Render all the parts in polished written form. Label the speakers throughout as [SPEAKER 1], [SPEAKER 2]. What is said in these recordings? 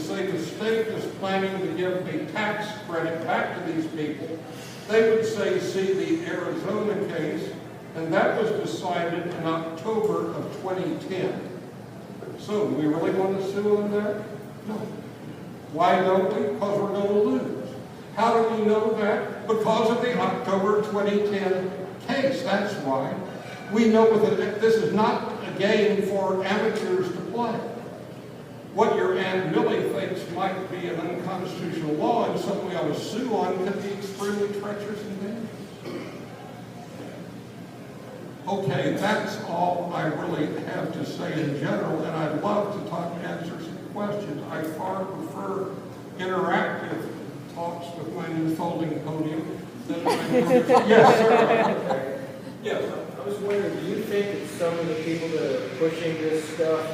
[SPEAKER 1] say the state is planning to give a tax credit back to these people, they would say, see the Arizona case, and that was decided in October of 2010. So, do we really want to sue on that? No. Why don't we? Because we're going to lose. How do we know that? Because of the October 2010 case. That's why. We know that this is not a game for amateurs to play. What your Aunt Millie thinks might be an unconstitutional law and something we ought to sue on could be extremely treacherous and dangerous. Okay, that's all I really have to say in general, and I'd love to answer some questions. I far prefer interactive talks with my new folding podium than my Yes, sir.
[SPEAKER 2] Okay.
[SPEAKER 1] Yes.
[SPEAKER 2] I was wondering, do you think that some of the people that are pushing this stuff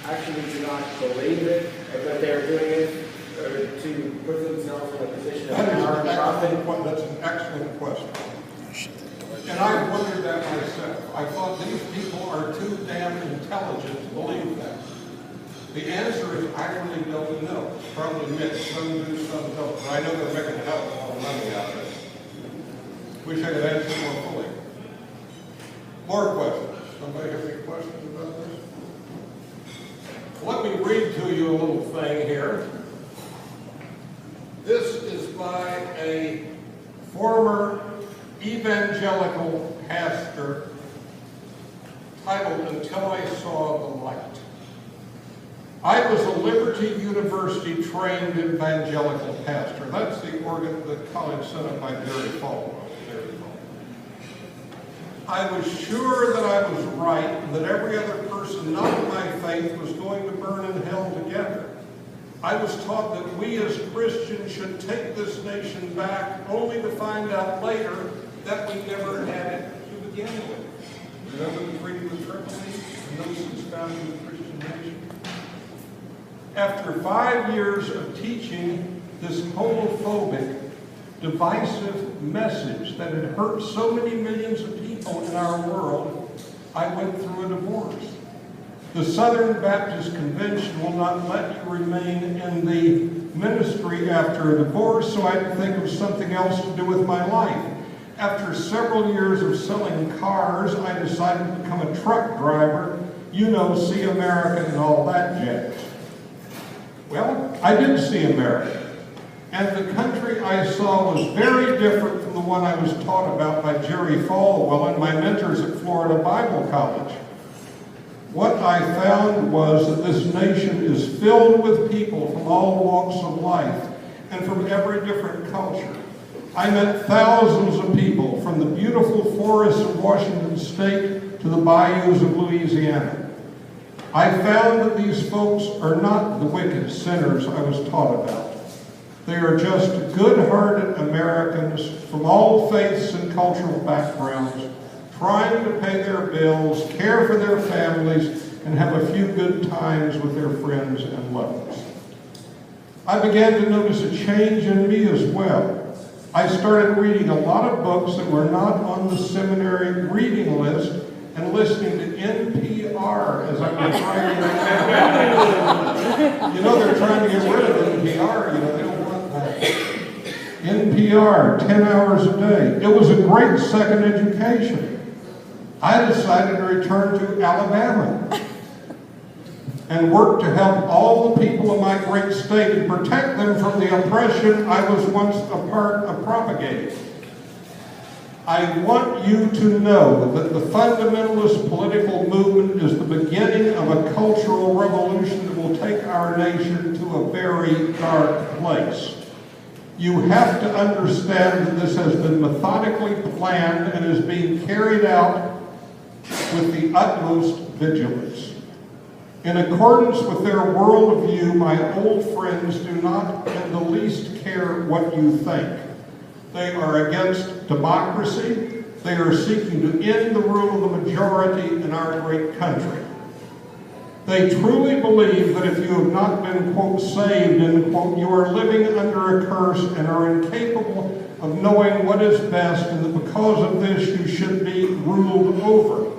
[SPEAKER 2] actually do not believe it, or that they're doing it or to put themselves in a position of power and profit?
[SPEAKER 1] That's an excellent question. And I wondered that myself. I thought these people are too damn intelligent to believe that. The answer is I really don't know. It's probably mixed. Some do, some don't. But I know they're making a hell of a lot of money out of it. Wish I could answer more fully. More questions. Somebody have any questions about this? Let me read to you a little thing here. This is by a former evangelical pastor titled Until I Saw the Light. I was a Liberty University trained evangelical pastor. That's the college set up by Jerry Falwell. I was sure that I was right and that every other person not of my faith was going to burn in hell together. I was taught that we as Christians should take this nation back only to find out later that we never had it to begin with. Remember the Treaty of Tripoli and those founding the Christian nation? After 5 years of teaching this homophobic, divisive message that had hurt so many millions of people in our world, I went through a divorce. The Southern Baptist Convention will not let you remain in the ministry after a divorce, so I had to think of something else to do with my life. After several years of selling cars, I decided to become a truck driver, see America and all that jazz. Well, I did see America. And the country I saw was very different from the one I was taught about by Jerry Falwell and my mentors at Florida Bible College. What I found was that this nation is filled with people from all walks of life and from every different culture. I met thousands of people from the beautiful forests of Washington State to the bayous of Louisiana. I found that these folks are not the wicked sinners I was taught about. They are just good-hearted Americans from all faiths and cultural backgrounds, trying to pay their bills, care for their families, and have a few good times with their friends and lovers. I began to notice a change in me as well. I started reading a lot of books that were not on the seminary reading list and listening to NPR as I was writing. They're trying to get rid of NPR. They don't want that. NPR, 10 hours a day. It was a great second education. I decided to return to Alabama and work to help all the people of my great state and protect them from the oppression I was once a part of propagating. I want you to know that the fundamentalist political movement is the beginning of a cultural revolution that will take our nation to a very dark place. You have to understand that this has been methodically planned and is being carried out with the utmost vigilance. In accordance with their worldview, my old friends do not in the least care what you think. They are against democracy. They are seeking to end the rule of the majority in our great country. They truly believe that if you have not been, quote, saved, end quote, you are living under a curse and are incapable of knowing what is best, and that because of this you should be ruled over.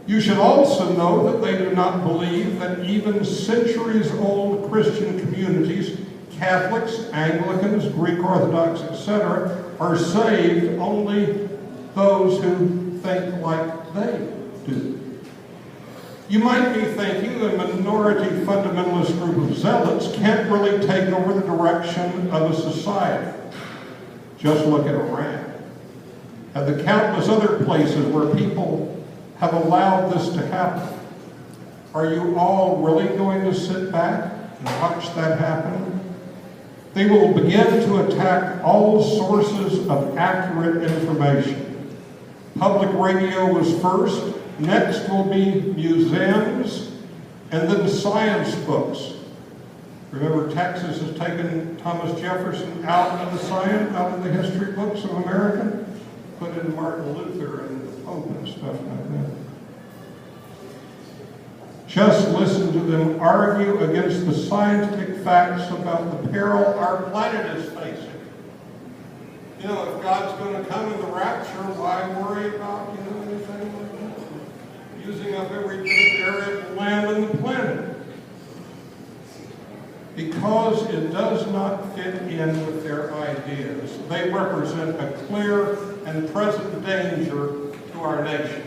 [SPEAKER 1] You should also know that they do not believe that even centuries-old Christian communities, Catholics, Anglicans, Greek Orthodox, etc., are saved. Only those who think like they do. You might be thinking the minority fundamentalist group of zealots can't really take over the direction of a society. Just look at Iran and the countless other places where people have allowed this to happen. Are you all really going to sit back and watch that happen? They will begin to attack all sources of accurate information. Public radio was first. Next will be museums, and then science books. Remember, Texas has taken Thomas Jefferson out of the history books of America, put in Martin Luther and the Pope and stuff like that. Just listen to them argue against the scientific facts about the peril our planet is facing. You know, if God's going to come in the rapture, why worry about, anything like that? Using up every bit of area of land on the planet. Because it does not fit in with their ideas. They represent a clear and present danger to our nation.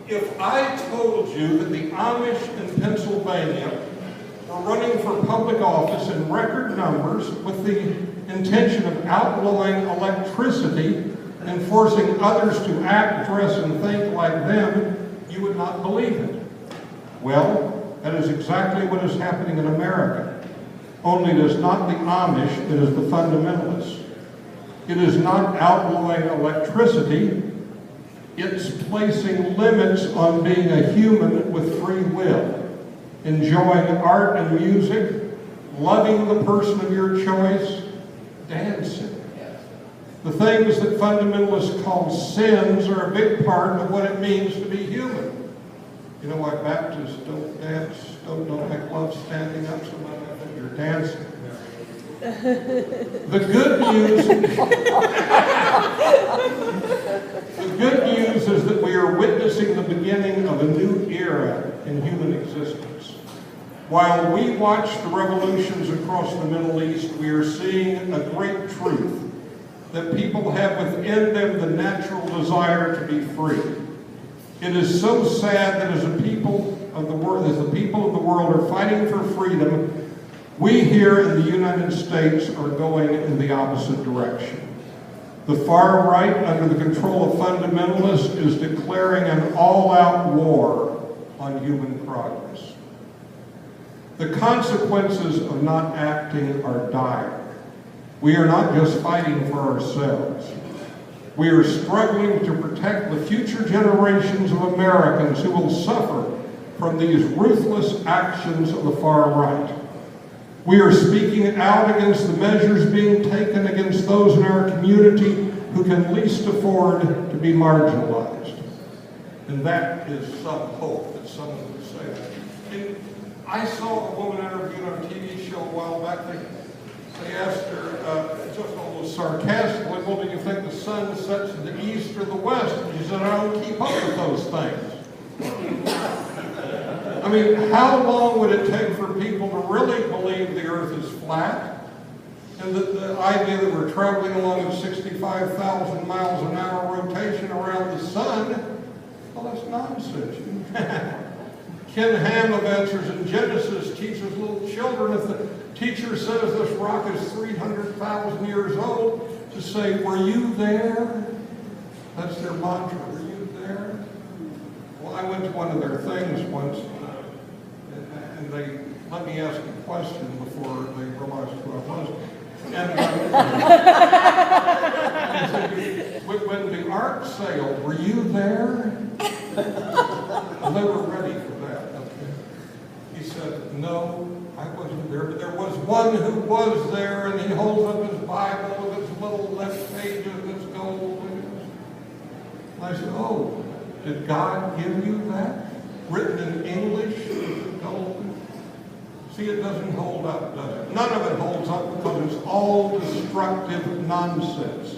[SPEAKER 1] If I told you that the Amish in Pennsylvania were running for public office in record numbers with the intention of outlawing electricity and forcing others to act, dress, and think like them, you would not believe it. Well, that is exactly what is happening in America. Only it is not the Amish that is the fundamentalists. It is not outlawing electricity. It's placing limits on being a human with free will, enjoying art and music, loving the person of your choice, dancing. The things that fundamentalists call sins are a big part of what it means to be human. You know why Baptists don't dance, don't make love standing up so much? I think you're dancing. The good news is that we are witnessing the beginning of a new era in human existence. While we watch the revolutions across the Middle East, we are seeing a great truth that people have within them the natural desire to be free. It is so sad that as the people of the world are fighting for freedom, we here in the United States are going in the opposite direction. The far right, under the control of fundamentalists, is declaring an all-out war on human progress. The consequences of not acting are dire. We are not just fighting for ourselves. We are struggling to protect the future generations of Americans who will suffer from these ruthless actions of the far right. We are speaking out against the measures being taken against those in our community who can least afford to be marginalized. And that is some hope that someone would say that. And I saw a woman interviewed on a TV show a while back. They asked her, just almost sarcastically, well, do you think the sun sets in the east or the west? And she said, I don't keep up with those things. I mean, how long would it take for people to really believe the earth is flat? And that the idea that we're traveling along a 65,000 miles an hour rotation around the sun, well, that's nonsense. Ken Ham of Answers in Genesis teaches little children, if the teacher says this rock is 300,000 years old, to say, were you there? That's their mantra, were you there? Well, I went to one of their things once, and they let me ask a question before they realized who I was. And said, when the ark sailed, were you there? And they were ready for that. Okay. He said, no, I wasn't there, but there was one who was there, and he holds up his Bible with its little left page of its gold. And I said, oh, did God give you that? Written in English with gold? See, it doesn't hold up, does it? None of it holds up because it's all destructive nonsense.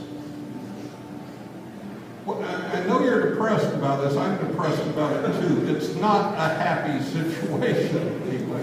[SPEAKER 1] Well, I know you're depressed about this. I'm depressed about it too. It's not a happy situation, people.